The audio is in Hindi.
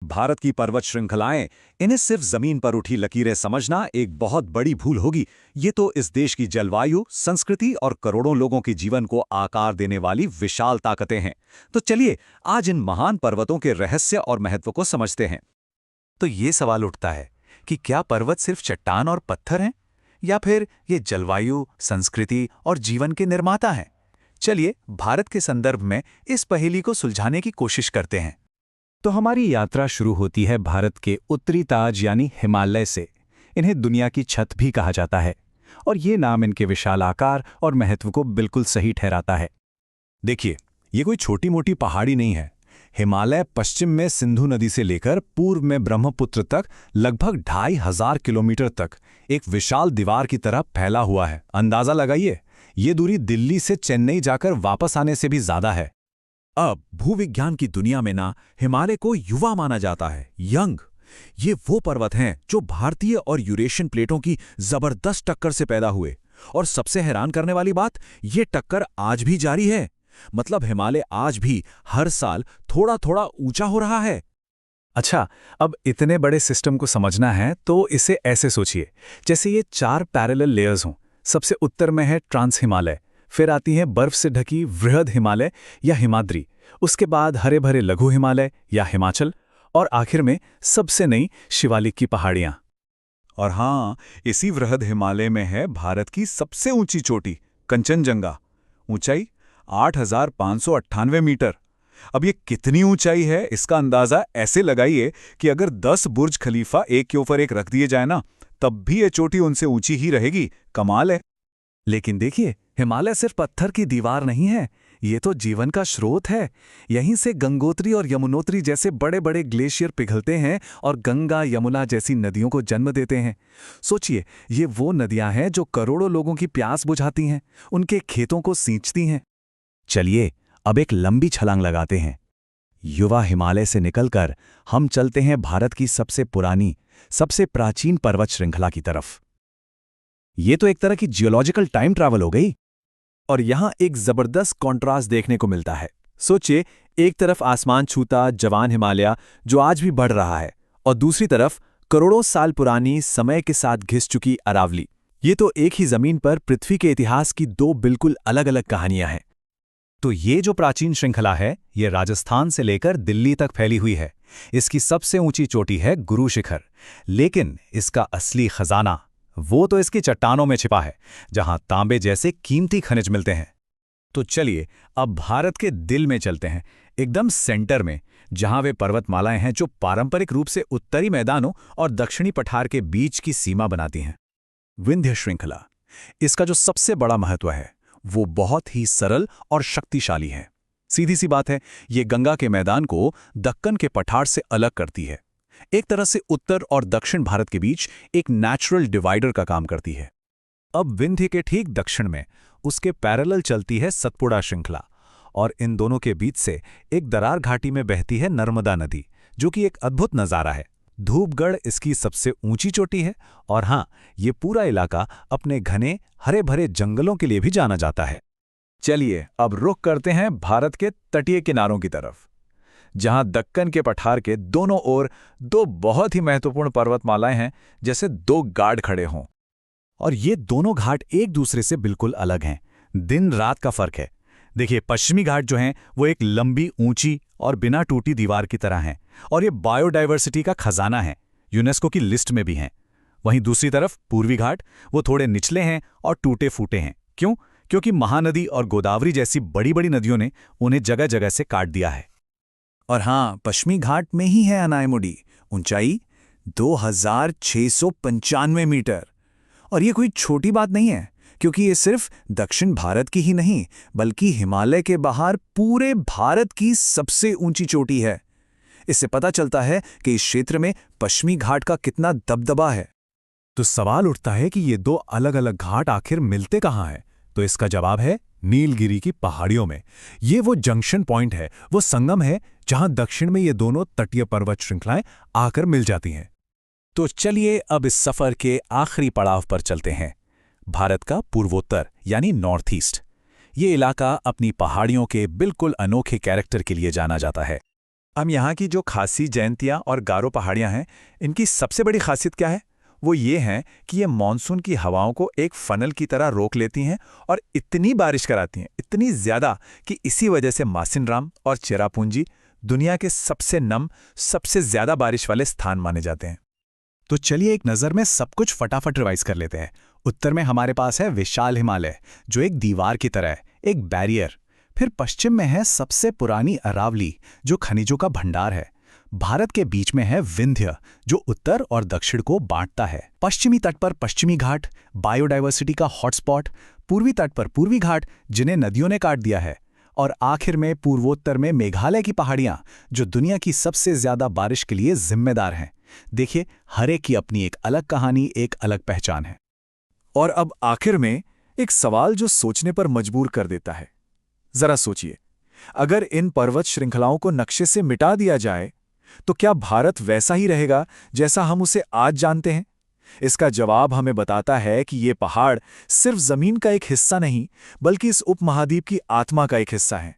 भारत की पर्वत श्रृंखलाएं, इन्हें सिर्फ जमीन पर उठी लकीरें समझना एक बहुत बड़ी भूल होगी। ये तो इस देश की जलवायु, संस्कृति और करोड़ों लोगों के जीवन को आकार देने वाली विशाल ताकतें हैं। तो चलिए आज इन महान पर्वतों के रहस्य और महत्व को समझते हैं। तो ये सवाल उठता है कि क्या पर्वत सिर्फ चट्टान और पत्थर हैं, या फिर ये जलवायु, संस्कृति और जीवन के निर्माता हैं? चलिए भारत के संदर्भ में इस पहेली को सुलझाने की कोशिश करते हैं। तो हमारी यात्रा शुरू होती है भारत के उत्तरी ताज यानी हिमालय से। इन्हें दुनिया की छत भी कहा जाता है और ये नाम इनके विशाल आकार और महत्व को बिल्कुल सही ठहराता है। देखिए, ये कोई छोटी मोटी पहाड़ी नहीं है। हिमालय पश्चिम में सिंधु नदी से लेकर पूर्व में ब्रह्मपुत्र तक लगभग 2500 किलोमीटर तक एक विशाल दीवार की तरह फैला हुआ है। अंदाजा लगाइए, ये दूरी दिल्ली से चेन्नई जाकर वापस आने से भी ज्यादा है। अब भूविज्ञान की दुनिया में ना हिमालय को युवा माना जाता है, यंग। ये वो पर्वत हैं जो भारतीय और यूरेशियन प्लेटों की जबरदस्त टक्कर से पैदा हुए। और सबसे हैरान करने वाली बात, ये टक्कर आज भी जारी है। मतलब हिमालय आज भी हर साल थोड़ा थोड़ा ऊंचा हो रहा है। अच्छा, अब इतने बड़े सिस्टम को समझना है तो इसे ऐसे सोचिए, जैसे ये 4 पैरेलल लेयर्स हों। सबसे उत्तर में है ट्रांस हिमालय, फिर आती है बर्फ से ढकी वृहद हिमालय या हिमाद्री, उसके बाद हरे भरे लघु हिमालय या हिमाचल, और आखिर में सबसे नई शिवालिक की पहाड़ियां। और हाँ, इसी वृहद हिमालय में है भारत की सबसे ऊंची चोटी कंचनजंगा। ऊंचाई 8598 मीटर। अब ये कितनी ऊंचाई है, इसका अंदाजा ऐसे लगाइए कि अगर 10 बुर्ज खलीफा एक के ऊपर एक रख दिए जाए ना, तब भी ये चोटी उनसे ऊंची ही रहेगी। कमाल है। लेकिन देखिए, हिमालय सिर्फ पत्थर की दीवार नहीं है, ये तो जीवन का स्रोत है। यहीं से गंगोत्री और यमुनोत्री जैसे बड़े बड़े ग्लेशियर पिघलते हैं और गंगा, यमुना जैसी नदियों को जन्म देते हैं। सोचिए, ये वो नदियां हैं जो करोड़ों लोगों की प्यास बुझाती हैं, उनके खेतों को सींचती हैं। चलिए अब एक लंबी छलांग लगाते हैं। युवा हिमालय से निकलकर हम चलते हैं भारत की सबसे पुरानी, सबसे प्राचीन पर्वत श्रृंखला की तरफ। ये तो एक तरह की जियोलॉजिकल टाइम ट्रैवल हो गई। और यहां एक जबरदस्त कॉन्ट्रास्ट देखने को मिलता है। सोचिए, एक तरफ आसमान छूता जवान हिमालय जो आज भी बढ़ रहा है, और दूसरी तरफ करोड़ों साल पुरानी, समय के साथ घिस चुकी अरावली। ये तो एक ही जमीन पर पृथ्वी के इतिहास की 2 बिल्कुल अलग अलग कहानियां हैं। तो ये जो प्राचीन श्रृंखला है, ये राजस्थान से लेकर दिल्ली तक फैली हुई है। इसकी सबसे ऊंची चोटी है गुरु शिखर, लेकिन इसका असली खजाना वो तो इसकी चट्टानों में छिपा है, जहां तांबे जैसे कीमती खनिज मिलते हैं। तो चलिए अब भारत के दिल में चलते हैं, एकदम सेंटर में, जहां वे पर्वतमालाएं हैं जो पारंपरिक रूप से उत्तरी मैदानों और दक्षिणी पठार के बीच की सीमा बनाती हैं। विंध्य श्रृंखला, इसका जो सबसे बड़ा महत्व है वो बहुत ही सरल और शक्तिशाली है। सीधी सी बात है, ये गंगा के मैदान को दक्कन के पठार से अलग करती है। एक तरह से उत्तर और दक्षिण भारत के बीच एक नेचुरल डिवाइडर का काम करती है। अब विंध्य के ठीक दक्षिण में उसके पैरेलल चलती है सतपुड़ा श्रृंखला, और इन दोनों के बीच से एक दरार घाटी में बहती है नर्मदा नदी, जो कि एक अद्भुत नज़ारा है। धूपगढ़ इसकी सबसे ऊंची चोटी है, और हाँ, ये पूरा इलाका अपने घने हरे भरे जंगलों के लिए भी जाना जाता है। चलिए अब रुख करते हैं भारत के तटीय किनारों की तरफ, जहां दक्कन के पठार के दोनों ओर 2 बहुत ही महत्वपूर्ण पर्वतमालाएं हैं, जैसे 2 गाढ़ खड़े हों। और ये दोनों घाट एक दूसरे से बिल्कुल अलग हैं, दिन रात का फर्क है। देखिए, पश्चिमी घाट जो हैं वो एक लंबी, ऊंची और बिना टूटी दीवार की तरह हैं, और ये बायोडाइवर्सिटी का खजाना है, यूनेस्को की लिस्ट में भी हैं। वहीं दूसरी तरफ पूर्वी घाट, वो थोड़े निचले हैं और टूटे फूटे हैं। क्यों? क्योंकि महानदी और गोदावरी जैसी बड़ी बड़ी नदियों ने उन्हें जगह जगह से काट दिया है। और हाँ, पश्चिमी घाट में ही है अनायमुडी, ऊंचाई 2695 मीटर। और ये कोई छोटी बात नहीं है, क्योंकि ये सिर्फ दक्षिण भारत की ही नहीं, बल्कि हिमालय के बाहर पूरे भारत की सबसे ऊंची चोटी है। इससे पता चलता है कि इस क्षेत्र में पश्चिमी घाट का कितना दबदबा है। तो सवाल उठता है कि ये 2 अलग अलग घाट आखिर मिलते कहाँ हैं? तो इसका जवाब है नीलगिरी की पहाड़ियों में। ये वो जंक्शन पॉइंट है, वो संगम है, जहां दक्षिण में ये दोनों तटीय पर्वत श्रृंखलाएं आकर मिल जाती हैं। तो चलिए अब इस सफर के आखिरी पड़ाव पर चलते हैं, भारत का पूर्वोत्तर यानी नॉर्थ ईस्ट। ये इलाका अपनी पहाड़ियों के बिल्कुल अनोखे कैरेक्टर के लिए जाना जाता है। हम यहाँ की जो खासी जयंतियाँ और गारो पहाड़ियाँ हैं, इनकी सबसे बड़ी खासियत क्या है? वो ये है कि ये मानसून की हवाओं को एक फनल की तरह रोक लेती हैं और इतनी बारिश कराती हैं, इतनी ज़्यादा कि इसी वजह से मासिनराम और चेरापूंजी दुनिया के सबसे नम, सबसे ज़्यादा बारिश वाले स्थान माने जाते हैं। तो चलिए एक नज़र में सब कुछ फटाफट रिवाइज कर लेते हैं। उत्तर में हमारे पास है विशाल हिमालय, जो एक दीवार की तरह है, एक बैरियर। फिर पश्चिम में है सबसे पुरानी अरावली, जो खनिजों का भंडार है। भारत के बीच में है विंध्य, जो उत्तर और दक्षिण को बांटता है। पश्चिमी तट पर पश्चिमी घाट, बायोडायवर्सिटी का हॉटस्पॉट। पूर्वी तट पर पूर्वी घाट, जिन्हें नदियों ने काट दिया है। और आखिर में पूर्वोत्तर में मेघालय की पहाड़ियां, जो दुनिया की सबसे ज्यादा बारिश के लिए जिम्मेदार हैं। देखिए, हर एक की अपनी एक अलग कहानी, एक अलग पहचान है। और अब आखिर में एक सवाल जो सोचने पर मजबूर कर देता है। जरा सोचिए, अगर इन पर्वत श्रृंखलाओं को नक्शे से मिटा दिया जाए तो क्या भारत वैसा ही रहेगा जैसा हम उसे आज जानते हैं? इसका जवाब हमें बताता है कि ये पहाड़ सिर्फ जमीन का एक हिस्सा नहीं, बल्कि इस उपमहाद्वीप की आत्मा का एक हिस्सा है।